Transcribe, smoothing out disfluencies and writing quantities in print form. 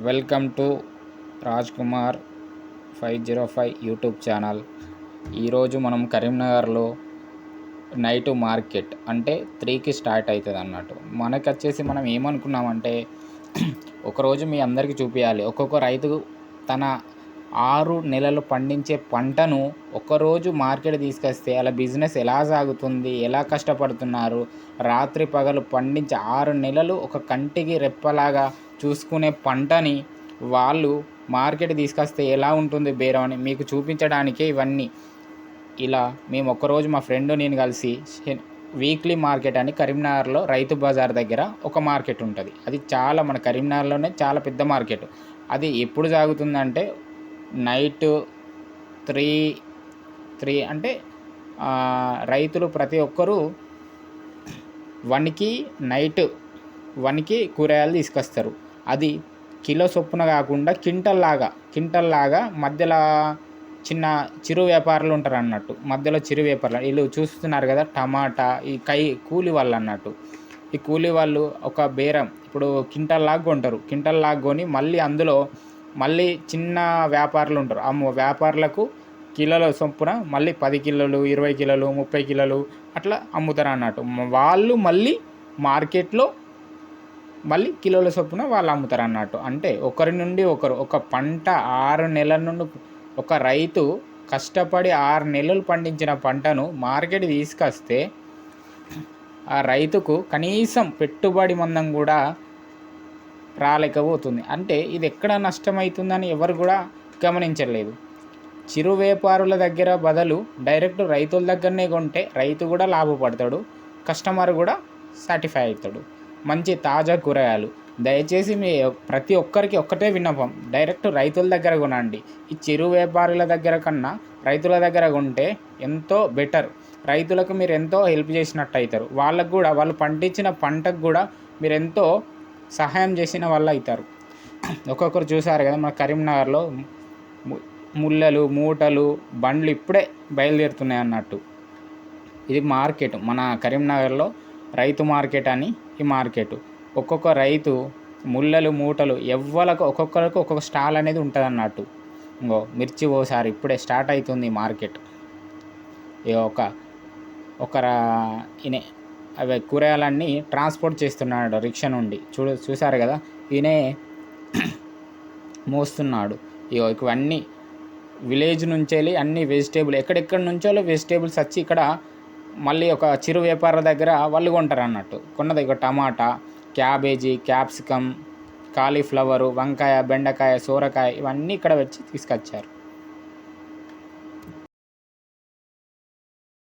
Welcome to Raj Kumar 505 YouTube channel. ఈరోజు మనం కరీంనగర్లో నైట్ మార్కెట్ అంటే 3కి స్టార్ట్ అవుతుంది అన్నట్టు. మనకు వచ్చేసి మనం ఏమనుకున్నామంటే ఒకరోజు మీ అందరికీ చూపించాలి. ఒక్కొక్క రైతు తన 6 నెలలు పండించే పంటను ఒకరోజు మార్కెట్ తీసుకొస్తే అలా బిజినెస్ ఎలా సాగుతుంది, ఎలా కష్టపడుతున్నారు, రాత్రి పగలు పండించి 6 నెలలు ఒక కంటికి రెప్పలాగా చూసుకునే పంటని వాళ్ళు మార్కెట్ తీసుకొస్తే ఎలా ఉంటుంది బేరం అని మీకు చూపించడానికే ఇవన్నీ. ఇలా మేము ఒక్కరోజు మా ఫ్రెండ్ నేను కలిసి వీక్లీ మార్కెట్ అని కరీంనగర్లో రైతు బజార్ దగ్గర ఒక మార్కెట్ ఉంటుంది. అది చాలా మన కరీంనగర్లోనే చాలా పెద్ద మార్కెట్. అది ఎప్పుడు సాగుతుందంటే నైట్ 3 అంటే రైతులు ప్రతి ఒక్కరూ 1కి నైట్ 1కి కూరగాయలు తీసుకొస్తారు. అది కిలో చొప్పున కాకుండా కింటల్లాగా మధ్యలో చిన్న చిరు వ్యాపారులు ఉంటారు అన్నట్టు. మధ్యలో చిరు వ్యాపారులు వీళ్ళు చూస్తున్నారు కదా, టమాటా ఈ కూలి వాళ్ళు అన్నట్టు. ఈ కూలి వాళ్ళు ఒక బేరం ఇప్పుడు కింటల్లాగా కొంటారు. కింటల్లాగా కొని మళ్ళీ అందులో మళ్ళీ చిన్న వ్యాపారులు ఉంటారు. ఆ వ్యాపారులకు కిలోల చొప్పున మళ్ళీ 10 కిలోలు, 20 కిలోలు, 30 కిలోలు అట్లా అమ్ముతారు అన్నట్టు. వాళ్ళు మళ్ళీ మార్కెట్లో మళ్ళీ కిలోల చొప్పున వాళ్ళు అమ్ముతారు అన్నట్టు. అంటే ఒకరి నుండి ఒకరు ఒక పంట 6 నెలల నుండి ఒక రైతు కష్టపడి 6 నెలలు పండించిన పంటను మార్కెట్ తీసుకొస్తే ఆ రైతుకు కనీసం పెట్టుబడి మందం కూడా రాలేకపోతుంది. అంటే ఇది ఎక్కడ నష్టమవుతుందని ఎవరు కూడా గమనించలేదు. చిరు వ్యాపారుల దగ్గర బదులు డైరెక్ట్ రైతుల దగ్గరనే కొంటే రైతు కూడా లాభపడతాడు, కస్టమర్ కూడా సాటిస్ఫై అవుతాడు. మంచి తాజా కూరగాయలు దయచేసి మీ ప్రతి ఒక్కరికి ఒక్కటే విన్నపం, డైరెక్ట్ రైతుల దగ్గర కొనండి. ఈ చిరు వ్యాపారుల దగ్గర కన్నా రైతుల దగ్గర కొంటే ఎంతో బెటర్. రైతులకు మీరు ఎంతో హెల్ప్ చేసినట్టు అవుతారు. వాళ్ళకు కూడా వాళ్ళు పండించిన పంటకు కూడా మీరు ఎంతో సహాయం చేసిన వాళ్ళు అవుతారు. ఒక్కొక్కరు చూసారు కదా మన కరీంనగర్లో ముళ్ళలు మూటలు బండ్లు ఇప్పుడే బయలుదేరుతున్నాయి అన్నట్టు. ఇది మార్కెట్, మన కరీంనగర్లో రైతు మార్కెట్ అని ఈ మార్కెట్. ఒక్కొక్క రైతు ముళ్ళలు మూటలు ఒక్కొక్కరికి ఒక్కొక్క స్టాల్ అనేది ఉంటుంది అన్నట్టు. ఇంకో మిర్చి ఓసారి ఇప్పుడే స్టార్ట్ అవుతుంది మార్కెట్. ఈయన అవి కూరగాయలన్నీ ట్రాన్స్పోర్ట్ చేస్తున్నాడు రిక్షా నుండి. చూసారు కదా, ఈయనే మోస్తున్నాడు. ఇవన్నీ విలేజ్ నుంచి వెళ్ళి అన్ని వెజిటేబుల్ ఎక్కడెక్కడి నుంచో వెజిటేబుల్స్ వచ్చి ఇక్కడ మళ్ళీ ఒక చిరు వ్యాపార దగ్గర వాళ్ళు కొంటారు అన్నట్టు. కొన్నది ఇక టమాటా, క్యాబేజీ, క్యాప్సికమ్, కాలీఫ్లవరు, వంకాయ, బెండకాయ, సోరకాయ ఇవన్నీ ఇక్కడ వచ్చి తీసుకొచ్చారు.